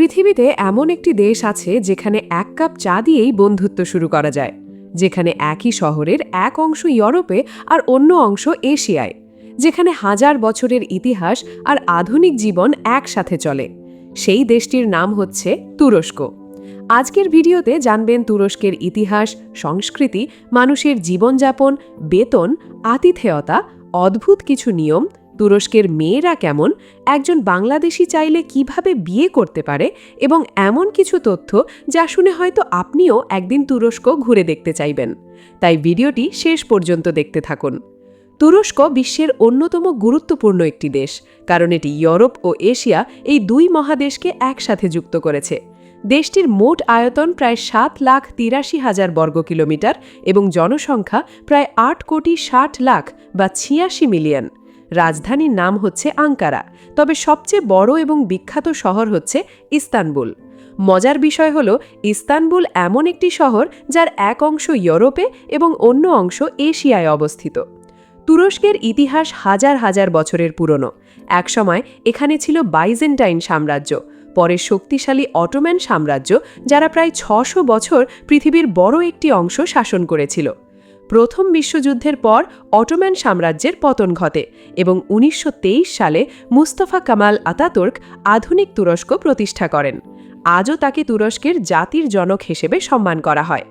পৃথিবীতে এমন একটি দেশ আছে যেখানে এক কাপ চা দিয়েই বন্ধুত্ব শুরু করা যায়, যেখানে একই শহরের এক অংশ ইউরোপে আর অন্য অংশ এশিয়ায়, যেখানে হাজার বছরের ইতিহাস আর আধুনিক জীবন একসাথে চলে। সেই দেশটির নাম হচ্ছে তুরস্ক। আজকের ভিডিওতে জানবেন তুরস্কের ইতিহাস, সংস্কৃতি, মানুষের জীবনযাপন, বেতন, আতিথেয়তা, অদ্ভুত কিছু নিয়ম, তুরস্কের মেয়েরা কেমন, একজন বাংলাদেশি চাইলে কিভাবে বিয়ে করতে পারে এবং এমন কিছু তথ্য যা শুনে হয়তো আপনিও একদিন তুরস্ক ঘুরে দেখতে চাইবেন। তাই ভিডিওটি শেষ পর্যন্ত দেখতে থাকুন। তুরস্ক বিশ্বের অন্যতম গুরুত্বপূর্ণ একটি দেশ, কারণ এটি ইউরোপ ও এশিয়া এই দুই মহাদেশকে একসাথে যুক্ত করেছে। দেশটির মোট আয়তন প্রায় 7,83,000 বর্গ কিলোমিটার এবং জনসংখ্যা প্রায় 8,60,00,000 বা 86 মিলিয়ন। রাজধানীর নাম হচ্ছে আঙ্কারা, তবে সবচেয়ে বড় এবং বিখ্যাত শহর হচ্ছে ইস্তানবুল। মজার বিষয় হল, ইস্তানবুল এমন একটি শহর যার এক অংশ ইউরোপে এবং অন্য অংশ এশিয়ায় অবস্থিত। তুরস্কের ইতিহাস হাজার হাজার বছরের পুরনো। একসময় এখানে ছিল বাইজেন্টাইন সাম্রাজ্য, পরে শক্তিশালী অটোম্যান সাম্রাজ্য, যারা প্রায় 600 বছর পৃথিবীর বড় একটি অংশ শাসন করেছিল। প্রথম বিশ্বযুদ্ধের পর অটোম্যান সাম্রাজ্যের পতন ঘটে এবং 1923 সালে মুস্তাফা কামাল আতাতুর্ক আধুনিক তুরস্ক প্রতিষ্ঠা করেন। আজও তাকে তুরস্কের জাতির জনক হিসেবে সম্মান করা হয়।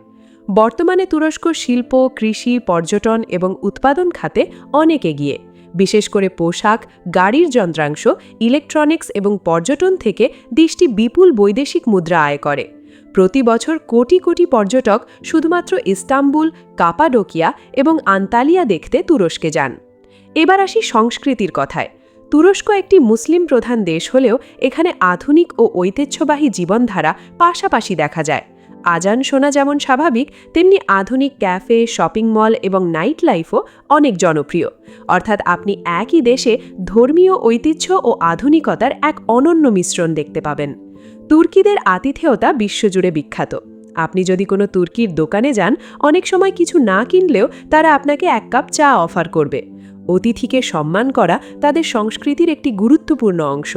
বর্তমানে তুরস্ক শিল্প, কৃষি, পর্যটন এবং উৎপাদন খাতে অনেক এগিয়ে। বিশেষ করে পোশাক, গাড়ির যন্ত্রাংশ, ইলেকট্রনিক্স এবং পর্যটন থেকে দেশটি বিপুল বৈদেশিক মুদ্রা আয় করে। প্রতি বছর কোটি কোটি পর্যটক শুধুমাত্র ইস্তাম্বুল, কাপাডোকিয়া এবং আন্তালিয়া দেখতে তুরস্কে যান। এবার আসি সংস্কৃতির কথায়। তুরস্ক একটি মুসলিম প্রধান দেশ হলেও এখানে আধুনিক ও ঐতিহ্যবাহী জীবনধারা পাশাপাশি দেখা যায়। আজান শোনা যেমন স্বাভাবিক, তেমনি আধুনিক ক্যাফে, শপিং মল এবং নাইট লাইফও অনেক জনপ্রিয়। অর্থাৎ আপনি একই দেশে ধর্মীয় ঐতিহ্য ও আধুনিকতার এক অনন্য মিশ্রণ দেখতে পাবেন। তুর্কিদের আতিথেয়তা বিশ্বজুড়ে বিখ্যাত। আপনি যদি কোনো তুর্কির দোকানে যান, অনেক সময় কিছু না কিনলেও তারা আপনাকে এক কাপ চা অফার করবে। অতিথিকে সম্মান করা তাদের সংস্কৃতির একটি গুরুত্বপূর্ণ অংশ।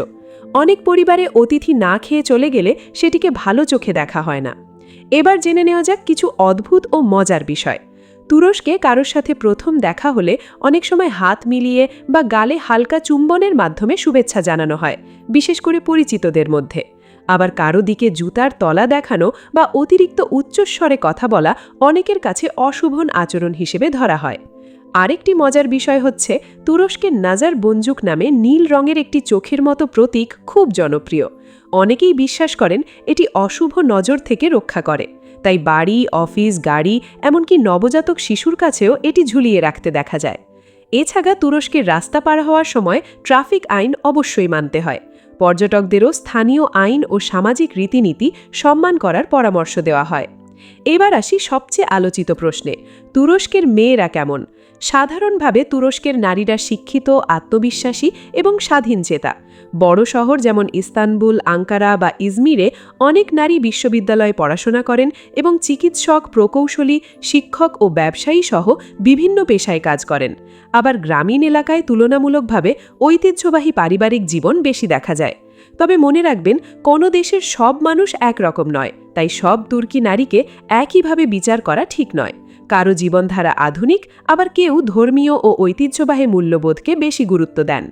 অনেক পরিবারে অতিথি না খেয়ে চলে গেলে সেটিকে ভালো চোখে দেখা হয় না। এবার জেনে নেওয়া যাক কিছু অদ্ভুত ও মজার বিষয়। তুরস্কে কারোর সাথে প্রথম দেখা হলে অনেক সময় হাত মিলিয়ে বা গালে হালকা চুম্বনের মাধ্যমে শুভেচ্ছা জানানো হয়, বিশেষ করে পরিচিতদের মধ্যে। আবার কারো দিকে জুতার তলা দেখানো বা অতিরিক্ত উচ্চস্বরে কথা বলা অনেকের কাছে অশুভন আচরণ হিসেবে ধরা হয়। আরেকটি মজার বিষয় হচ্ছে, তুরস্কের নাজার বঞ্জুক নামে নীল রঙের একটি চোখের মতো প্রতীক খুব জনপ্রিয়। অনেকেই বিশ্বাস করেন এটি অশুভ নজর থেকে রক্ষা করে, তাই বাড়ি, অফিস, গাড়ি, এমনকি নবজাতক শিশুর কাছেও এটি ঝুলিয়ে রাখতে দেখা যায়। এছাড়া তুরস্কের রাস্তা পার হওয়ার সময় ট্রাফিক আইন অবশ্যই মানতে হয়। পর্যটকদেরও স্থানীয় আইন ও সামাজিক রীতিনীতি সম্মান করার পরামর্শ দেওয়া হয়। এবার আসি সবচেয়ে আলোচিত প্রশ্নে, তুরস্কের মেয়েরা কেমন? সাধারণভাবে তুরস্কের নারীরা শিক্ষিত, আত্মবিশ্বাসী এবং স্বাধীনচেতা। বড় শহর যেমন ইস্তানবুল, আঙ্কারা বা ইজমিরে অনেক নারী বিশ্ববিদ্যালয়ে পড়াশোনা করেন এবং চিকিৎসক, প্রকৌশলী, শিক্ষক ও ব্যবসায়ী সহ বিভিন্ন পেশায় কাজ করেন। আবার গ্রামীণ এলাকায় তুলনামূলকভাবে ঐতিহ্যবাহী পারিবারিক জীবন বেশি দেখা যায়। তবে মনে রাখবেন, কোনো দেশের সব মানুষ একরকম নয়, তাই সব তুর্কি নারীকে একইভাবে বিচার করা ঠিক নয়। কারো জীবনধারা আধুনিক, আবার কেউ ধর্মীয় ও ঐতিহ্যবাহী মূল্যবোধকে বেশি গুরুত্ব দেন।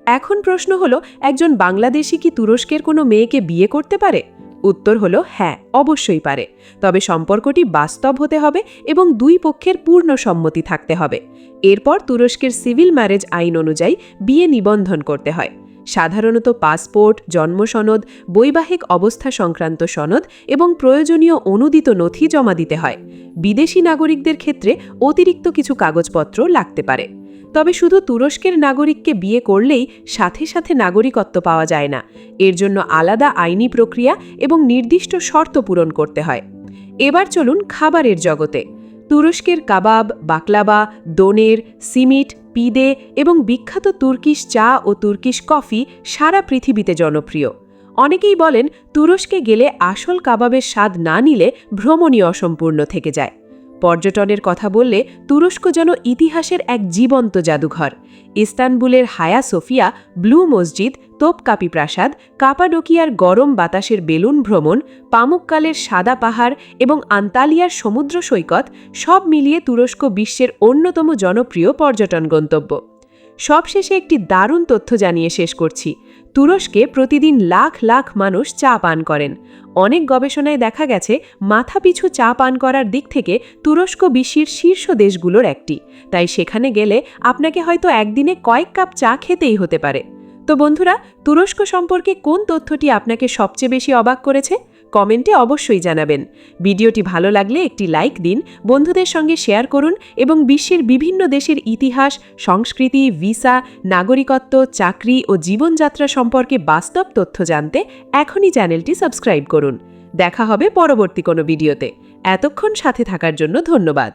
এখন প্রশ্ন হলো, একজন বাংলাদেশি কি তুরস্কের কোনো মেয়েকে বিয়ে করতে পারে? উত্তর হলো হ্যাঁ, অবশ্যই পারে। তবে সম্পর্কটি বাস্তব হতে হবে এবং দুই পক্ষের পূর্ণ সম্মতি থাকতে হবে। এরপর তুরস্কের সিভিল ম্যারেজ আইন অনুযায়ী বিয়ে নিবন্ধন করতে হয়। সাধারণত পাসপোর্ট, জন্ম সনদ, বৈবাহিক অবস্থা সংক্রান্ত সনদ এবং প্রয়োজনীয় অনুদিত নথি জমা দিতে হয়। বিদেশি নাগরিকদের ক্ষেত্রে অতিরিক্ত কিছু কাগজপত্র লাগতে পারে। তবে শুধু তুরস্কের নাগরিককে বিয়ে করলেই সাথে সাথে নাগরিকত্ব পাওয়া যায় না। এর জন্য আলাদা আইনি প্রক্রিয়া এবং নির্দিষ্ট শর্ত পূরণ করতে হয়। এবার চলুন খাবারের জগতে। তুরস্কের কাবাব, বাকলাবা, দোনের, সিমিট, পিদে এবং বিখ্যাত তুর্কিশ চা ও তুর্কিশ কফি সারা পৃথিবীতে জনপ্রিয়। অনেকেই বলেন, তুরস্কে গেলে আসল কাবাবের স্বাদ না নিলে ভ্রমণই অসম্পূর্ণ থেকে যায়। পর্যটনের কথা বললে তুরস্ক যেন ইতিহাসের এক জীবন্ত জাদুঘর। ইস্তানবুলের হায়া সোফিয়া, ব্লু মসজিদ, তোপকাপি প্রাসাদ, কাপাডোকিয়ার গরম বাতাসের বেলুন ভ্রমণ, পামুক্কালের সাদা পাহাড় এবং আন্তালিয়ার সমুদ্র সৈকত সব মিলিয়ে তুরস্ক বিশ্বের অন্যতম জনপ্রিয় পর্যটন গন্তব্য। সবশেষে একটি দারুণ তথ্য জানিয়ে শেষ করছি। তুরস্কে প্রতিদিন লাখ লাখ মানুষ চা পান করেন। অনেক গবেষণায় দেখা গেছে মাথাপিছু চা পান করার দিক থেকে তুরস্ক বিশ্বের শীর্ষ দেশগুলোর একটি। তাই সেখানে গেলে আপনাকে হয়তো একদিনে কয়েক কাপ চা খেতেই হতে পারে। তো বন্ধুরা, তুরস্ক সম্পর্কে কোন তথ্যটি আপনাকে সবচেয়ে বেশি অবাক করেছে? কমেন্টে অবশ্যই জানাবেন। ভিডিওটি ভালো লাগলে একটি লাইক দিন, বন্ধুদের সঙ্গে শেয়ার করুন এবং বিশ্বের বিভিন্ন দেশের ইতিহাস, সংস্কৃতি, ভিসা, নাগরিকত্ব, চাকরি ও জীবনযাত্রা সম্পর্কে বাস্তব তথ্য জানতে এখনই চ্যানেলটি সাবস্ক্রাইব করুন। দেখা হবে পরবর্তী কোনো ভিডিওতে। এতক্ষণ সাথে থাকার জন্য ধন্যবাদ।